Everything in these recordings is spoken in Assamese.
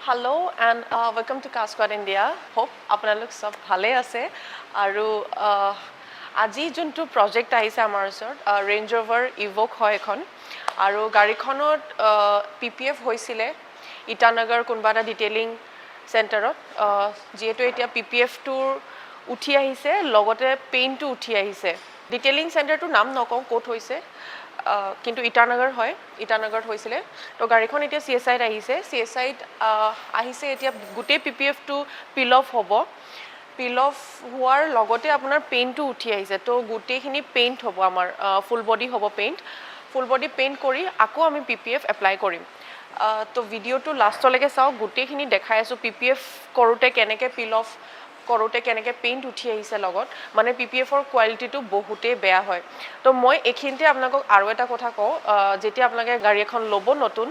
Hello and welcome to Cascade India. Hope আপোনালোক সব ভালে আছে আৰু আজি যোনটো প্ৰজেক্ট আহিছে আমাৰ ওচৰত Range Rover Evoque হয় এখন আৰু গাড়ীখনত PPF হৈছিলে ইটানগৰ কোনবা এটা ডিটেইলিং চেণ্টাৰত যেটো এতিয়া PPF টোৰ উঠি আহিছে লগতে পেইণ্টটো উঠি আহিছে ডিটেইলিং চেণ্টাৰটো নাম নকওঁ কোট হৈছে কিন্তু ইটানগৰ হয় ইটানগৰত হৈছিলে তো গাড়ীখন এতিয়া CSI ত আহিছে CSI ত আহিছে এতিয়া গুটে PPF টো পিল অফ হ'ব পিল অফ হোৱাৰ লগতে আপোনাৰ পেইণ্টটো উঠি আহিছে তো গুটেখিনি পেইণ্ট হ'ব আমাৰ ফুল বডি হ'ব পেইণ্ট ফুল বডি পেইণ্ট কৰি আকৌ আমি PPF এপ্লাই কৰিম তো ভিডিওটো লাষ্টলৈকে চাও গুটেখিনি দেখাই আছো PPF কৰোতে কেনেকৈ পিল অফ কৰোতে কেনেকৈ পেইণ্ট উঠি আহিছে লগত মানে PPFৰ কোৱালিটিটো বহুতে বেয়া হয় তো মই এখিনতে আপোনাক আৰু এটা কথা কওঁ যেতিয়া আপোনাকে গাড়ী এখন ল'ব নতুন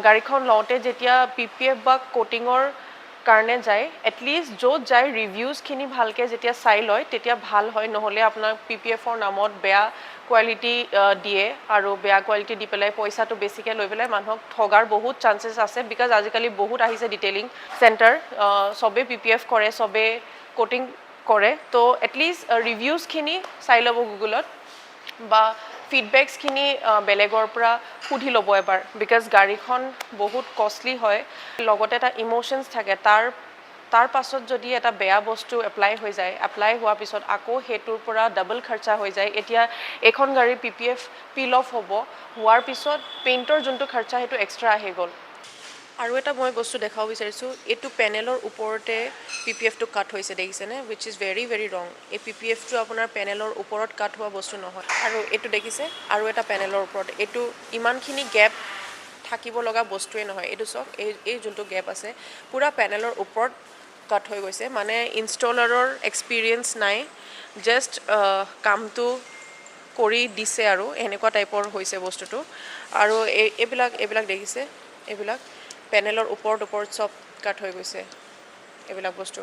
গাড়ীখন লওঁতে যেতিয়া PPF বা কোটিংৰ কাৰণে যায় এটলিষ্ট য'ত যায় ৰিভিউজখিনি ভালকৈ যেতিয়া চাই লয় তেতিয়া ভাল হয় নহ'লে আপোনাৰ PPFৰ নামত বেয়া কোৱালিটি দিয়ে আৰু বেয়া কোৱালিটি দি পেলাই পইচাটো বেছিকৈ লৈ পেলাই মানুহক ঠগাৰ বহুত চান্সেছ আছে বিকজ আজিকালি বহুত আহিছে ডিটেইলিং চেণ্টাৰ সবে PPF কৰে সবে কোটিং কৰে তো এটলিষ্ট ৰিভিউজখিনি চাই ল'ব গুগলত বা ফিডবেকছখিনি বেলেগৰ পৰা সুধি ল'ব এবাৰ বিকজ গাড়ীখন বহুত কষ্টলি হয় লগতে এটা ইমোশনছ থাকে তাৰ পাছত যদি এটা বেয়া বস্তু এপ্লাই হৈ যায় এপ্লাই হোৱাৰ পিছত আকৌ হেতুৰ পৰা ডাবল খৰচা হৈ যায় এতিয়া এখন গাড়ী PPF পিল অফ হ'ব হোৱাৰ পিছত পেইণ্টৰ যোনটো খৰচা হেতু এক্সট্ৰা আহি গ'ল আৰু এটা মই বস্তু দেখাব বিচাৰিছো এটো পেনেলৰ ওপৰতে PPF টো কাট হৈছে দেখিছেনে which is very very wrong এই PPF টো আপোনাৰ পেনেলৰ ওপৰত কাট হোৱা বস্তু নহয় আৰু এটো দেখিছে আৰু এটা পেনেলৰ ওপৰত এটো ইমানখিনি গ্যাপ থাকিব লগা বস্তুৱে নহয় এটো সব এই যোনটো গ্যাপ আছে পুৰা পেনেলৰ ওপৰত কাট হৈ গৈছে মানে ইনষ্টলাৰৰ এক্সপেৰিয়েন্স নাই জাস্ট কামটো কৰি দিছে আৰু এনেকুৱা টাইপৰ হৈছে বস্তুটো আৰু এইবিলাক দেখিছে এইবিলাক পেনেলৰ ওপৰত সব কাট হৈ গৈছে এইবিলাক বস্তু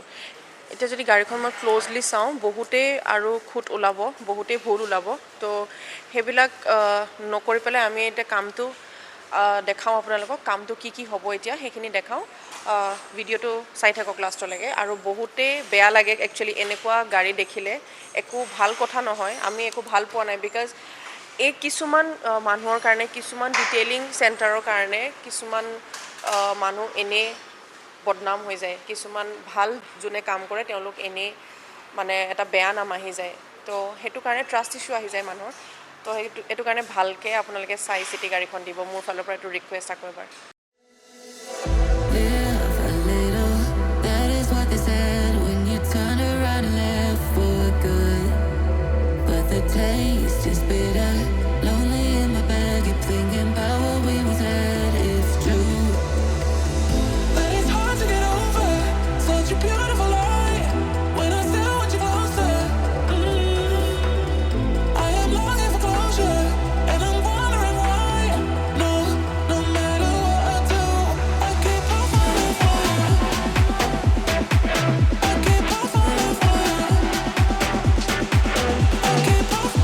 এতিয়া যদি গাড়ীখন মই ক্লোজলি চাওঁ বহুতে আৰু খুঁত ওলাব বহুতে ভুল ওলাব তো হেবিলাক নকৰি পেলাই আমি এটা কামটো দেখাও আপোনালোকক কামটো কি হ'ব এতিয়া হেখিনি দেখাও ভিডিওটো চাই থাকক লাষ্টলৈকে আৰু বহুতে বেয়া লাগে একচুয়ালি এনেকুৱা গাড়ী দেখিলে একো ভাল কথা নহয় আমি একো ভাল পোৱা নাই বিকজ এই কিছুমান মানুহৰ কাৰণে কিছুমান ডিটেইলিং চেণ্টাৰৰ কাৰণে কিছুমান মানুহ এনে বদনাম হৈ যায় কিছুমান ভাল যোনে কাম কৰে তেওঁলোক এনে মানে এটা বেয়া নাম আহি যায় তো হেতু কাৰণে ট্ৰাষ্ট ইস্যু আহি যায় মানুহৰ তো এটো কাৰণে ভালকে আপোনালোকে চাই চিটি গাড়ীখন দিব মোৰ ফালৰ পৰা এটো ৰিকুৱেষ্ট আকৌ এবাৰ Taste is bitter, lonely in my bed, keep thinking about what we once had. It's true, but it's hard to get over such a beautiful lie. When I still want you closer, I am longing for closure, and I'm wondering why. No matter what I do, I keep on falling for you. I keep on falling for you. I keep on.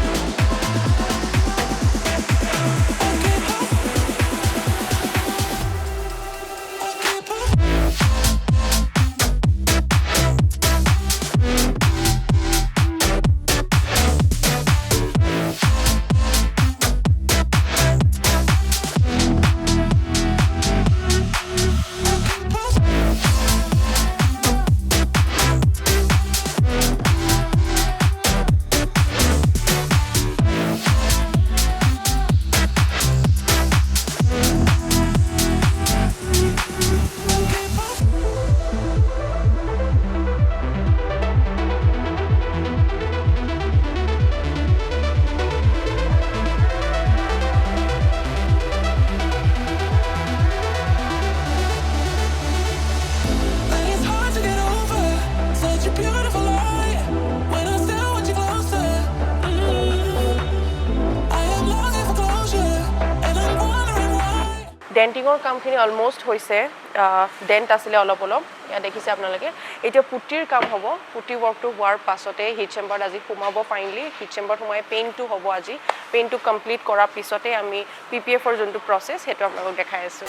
ডেন্টিংৰ কামখিনি অলমোস্ট হৈছে ডেন্ট আছিলে অলপ দেখিছে আপোনালোকে এতিয়া পুটিৰ কাম হ'ব পুটি ওয়াৰ্কটো হোৱাৰ পাছতে হিট চেম্বাৰত আজি সোমাব ফাইনলি হিট চেম্বাৰত সোমাই পেইণ্টটো হ'ব আজি পেইণ্টটো কমপ্লিট কৰাৰ পিছতে আমি PPFৰ যোনটো প্ৰসেছ হেতু আপোনালোকক দেখাই আছো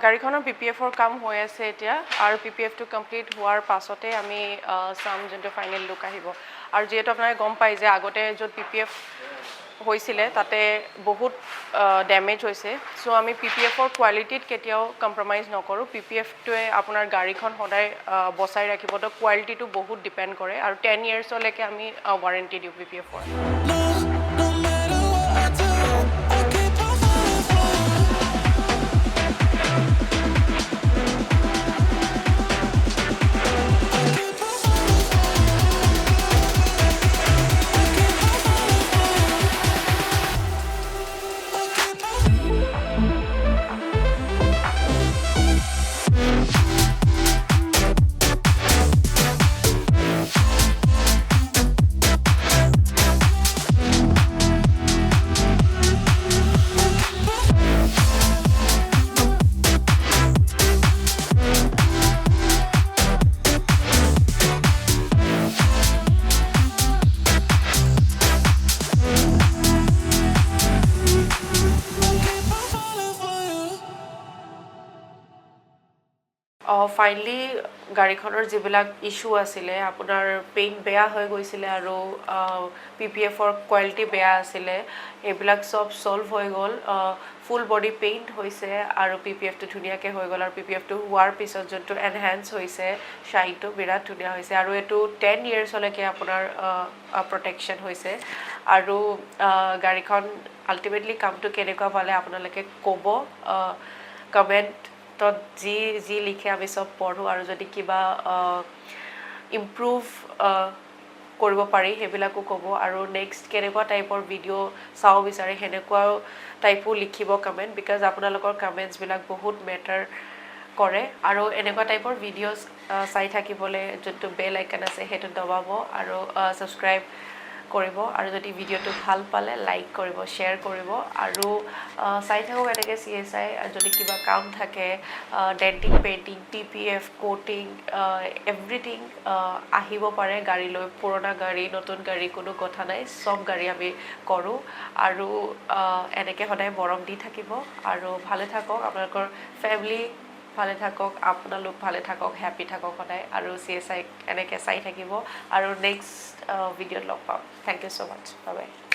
গাড়ীখনৰ PPFৰ কাম হৈ আছে এতিয়া আৰু PPFটো কমপ্লিট হোৱাৰ পাছতে আমি চাম যোনটো ফাইনেল লুক আহিব আৰু যেহেতু আপোনালোকে গম পাই যে আগতে য'ত PPF হৈছিলে তাতে বহুত ডেমেজ হৈছে সো আমি PPFৰ কোৱালিটিত কেতিয়াও কম্প্ৰমাইজ নকৰোঁ PPFটোৱে আপোনাৰ গাড়ীখন সদায় বচাই ৰাখিব তো কোৱালিটিটো বহুত ডিপেণ্ড কৰে আৰু 10 ইয়াৰ্ছলৈকে আমি ৱাৰেণ্টি দিওঁ PPFৰ No matter what I do, I keep on falling for you. Finally গাড়ীখনৰ যিবিলাক ইছ্যু আছিলে আপোনাৰ পেইণ্ট বেয়া হৈ গৈছিলে আৰু PPFৰ কোৱালিটি বেয়া আছিলে এইবিলাক সব সলভ হৈ গ'ল ফুল বডি পেইণ্ট হৈছে আৰু PPFটো ধুনীয়াকৈ হৈ গ'ল আৰু PPFটো হোৱাৰ পিছত যোনটো এনহেন্স হৈছে শ্বাইনটো বিৰাট ধুনীয়া হৈছে আৰু এইটো 10 ইয়াৰ্ছলৈকে আপোনাৰ প্ৰটেকশ্যন হৈছে আৰু গাড়ীখন আল্টিমেটলি কামটো কেনেকুৱা পালে আপোনালোকে ক'ব কমেণ্ট যি লিখে আমি সব পঢ়োঁ আৰু যদি কিবা ইম্প্ৰুভ কৰিব পাৰি সেইবিলাকো ক'ব আৰু নেক্সট কেনেকুৱা টাইপৰ ভিডিঅ' চাব বিচাৰে সেনেকুৱাও টাইপো লিখিব কমেণ্ট বিকজ আপোনালোকৰ কমেণ্টছবিলাক বহুত মেটাৰ কৰে আৰু এনেকুৱা টাইপৰ ভিডিঅ'ছ চাই থাকিবলৈ যোনটো বেল আইকন আছে সেইটো দবাব আৰু ছাবস্ক্ৰাইব কৰিব আৰু যদি ভিডিঅ'টো ভাল পালে লাইক কৰিব শ্বেয়াৰ কৰিব আৰু চাই থাকক এনেকৈ CSI যদি কিবা কাম থাকে ডেণ্টিং পেইণ্টিং PPF কোটিং এভৰিথিং আহিব পাৰে গাড়ী লৈ পুৰণা গাড়ী নতুন গাড়ী কোনো কথা নাই সব গাড়ী আমি কৰোঁ আৰু এনেকৈ সদায় মৰম দি থাকিব আৰু ভালে থাকক আপোনালোকৰ ফেমিলি ভালে থাকক আপোনালোক ভালে থাকক হেপী থাকক সদায় আৰু CSI এনেকৈ চাই থাকিব আৰু নেক্সট ভিডিঅ'ত লগ পাম thank you so' much bye bye